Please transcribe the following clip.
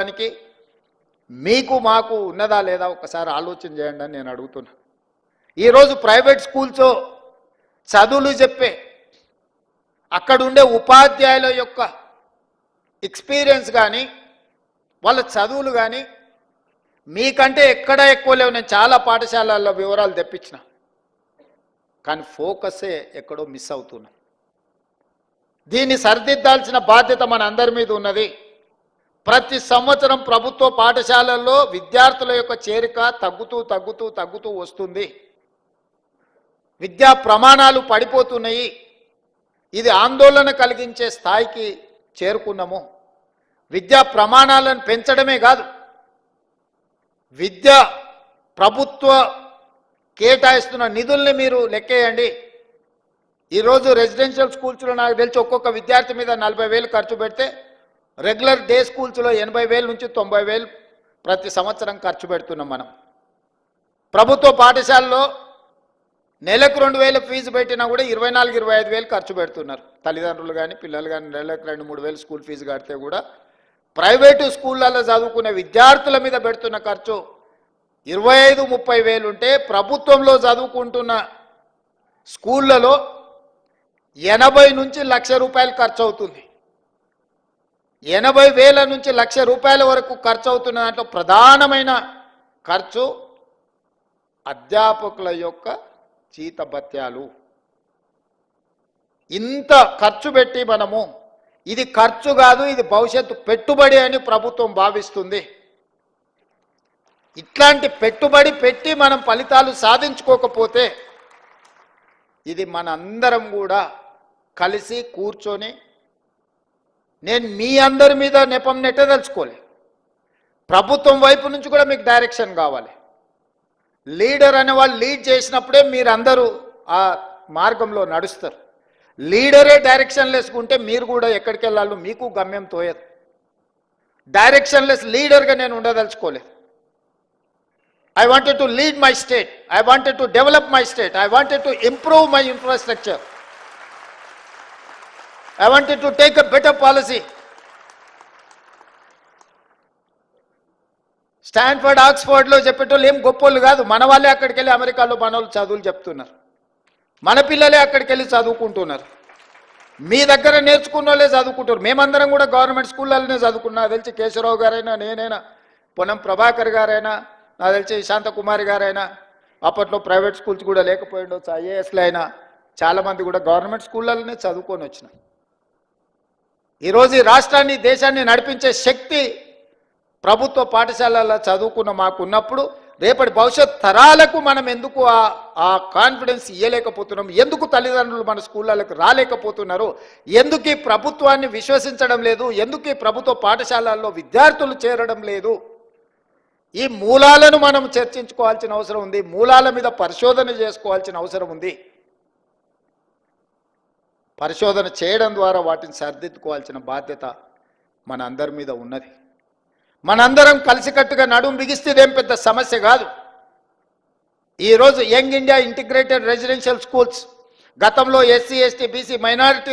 దానికి మీకు మాకు ఉన్నదా లేదా ఒకసారి ఆలోచన చేయండి అని నేను అడుగుతున్నా. ఈరోజు ప్రైవేట్ స్కూల్స్ చదువులు చెప్పే అక్కడ ఉండే ఉపాధ్యాయుల యొక్క ఎక్స్పీరియన్స్ కానీ వాళ్ళ చదువులు కానీ మీకంటే ఎక్కడ ఎక్కువ లేవు. నేను చాలా పాఠశాలల్లో వివరాలు తెప్పించిన, కానీ ఫోకసే ఎక్కడో మిస్ అవుతున్నాం. దీన్ని సరిదిద్దాల్సిన బాధ్యత మన అందరి మీద ఉన్నది. ప్రతి సంవత్సరం ప్రభుత్వ పాఠశాలల్లో విద్యార్థుల యొక్క చేరిక తగ్గుతూ వస్తుంది. విద్యా ప్రమాణాలు పడిపోతున్నాయి. ఇది ఆందోళన కలిగించే స్థాయికి చేరుకున్నాము. విద్యా ప్రమాణాలను పెంచడమే కాదు, విద్య ప్రభుత్వ కేటాయిస్తున్న నిధుల్ని మీరు లెక్కేయండి. ఈరోజు రెసిడెన్షియల్ స్కూల్స్లో నాకు తెలిసి ఒక్కొక్క విద్యార్థి మీద 40,000 ఖర్చు పెడితే రెగ్యులర్ డే స్కూల్స్లో 80,000 నుంచి 90,000 ప్రతి సంవత్సరం ఖర్చు పెడుతున్నాం మనం. ప్రభుత్వ పాఠశాలలో నెలకు 2,000 ఫీజు పెట్టినా కూడా 24,000-25,000 ఖర్చు పెడుతున్నారు తల్లిదండ్రులు కానీ పిల్లలు కానీ. నెలకు 2-3,000 స్కూల్ ఫీజు కడితే కూడా ప్రైవేటు స్కూళ్ళల్లో చదువుకునే విద్యార్థుల మీద పెడుతున్న ఖర్చు 25-30,000 ఉంటే ప్రభుత్వంలో చదువుకుంటున్న స్కూళ్ళలో 80 నుంచి ₹1,00,000 ఖర్చు అవుతుంది. 80,000 నుంచి ₹1,00,000 వరకు ఖర్చు అవుతున్న దాంట్లో ప్రధానమైన ఖర్చు అధ్యాపకుల యొక్క జీతభత్యాలు. ఇంత ఖర్చు పెట్టి మనము ఇది ఖర్చు కాదు, ఇది భవిష్యత్తు పెట్టుబడి అని ప్రభుత్వం భావిస్తుంది. ఇట్లాంటి పెట్టుబడి పెట్టి మనం ఫలితాలు సాధించుకోకపోతే ఇది మనందరం కూడా కలిసి కూర్చొని, నేను మీ అందరి మీద నెపం నెట్టదలుచుకోలే, ప్రభుత్వం వైపు నుంచి కూడా మీకు డైరెక్షన్ కావాలి. లీడర్ అనే వాళ్ళు లీడ్ చేసినప్పుడే మీరందరూ ఆ మార్గంలో నడుస్తారు. లీడరే డైరెక్షన్ లెస్కుంటే మీరు కూడా ఎక్కడికి వెళ్ళాలో మీకు గమ్యం తోయదు. డైరెక్షన్ లెస్ లీడర్గా నేను ఉండదలుచుకోలేదు. I wanted to lead my state. I wanted to develop my state. I wanted to improve my infrastructure. I wanted to take a better policy. Stanford ఆక్స్ఫర్డ్లో చెప్పేటోళ్ళు ఏం గొప్పోళ్ళు కాదు. మన వాళ్ళే అక్కడికి వెళ్ళి అమెరికాలో మన వాళ్ళు చదువులు చెప్తున్నారు. మన పిల్లలే అక్కడికి వెళ్ళి చదువుకుంటున్నారు. మీ దగ్గర నేర్చుకున్న వాళ్ళే చదువుకుంటారు. మేమందరం కూడా గవర్నమెంట్ స్కూళ్ళలోనే చదువుకున్నా. తెలిసి కేశవరావు గారైనా, నేనైనా, పొన్నం ప్రభాకర్ గారైనా, నాకు తెలిసి శాంతకుమారి గారైనా, అప్పట్లో ప్రైవేట్ స్కూల్స్ కూడా లేకపోయిండొచ్చు, ఐఏఎస్లు అయినా చాలామంది కూడా గవర్నమెంట్ స్కూళ్ళలోనే చదువుకొని వచ్చినాం. ఈరోజు ఈ రాష్ట్రాన్ని దేశాన్ని నడిపించే శక్తి ప్రభుత్వ పాఠశాలల్లో చదువుకున్న మాకున్నప్పుడు రేపటి భవిష్యత్ తరాలకు మనం ఎందుకు ఆ కాన్ఫిడెన్స్ ఇవ్వలేకపోతున్నాం? ఎందుకు తల్లిదండ్రులు మన స్కూళ్ళకు రాలేకపోతున్నారు? ఎందుకు ఈ ప్రభుత్వాన్ని విశ్వసించడం లేదు? ఎందుకు ఈ ప్రభుత్వ పాఠశాలల్లో విద్యార్థులు చేరడం లేదు? ఈ మూలాలను మనం చర్చించుకోవాల్సిన అవసరం ఉంది. మూలాల మీద పరిశోధన చేసుకోవాల్సిన అవసరం ఉంది. పరిశోధన చేయడం ద్వారా వాటిని సరిదిద్దుకోవాల్సిన బాధ్యత మన అందరి మీద ఉన్నది. మనందరం కలిసికట్టుగా నడుం బిగిస్తే ఇదేం పెద్ద సమస్య కాదు. ఈరోజు young India integrated residential schools, గతంలో SC, ST, BC మైనారిటీ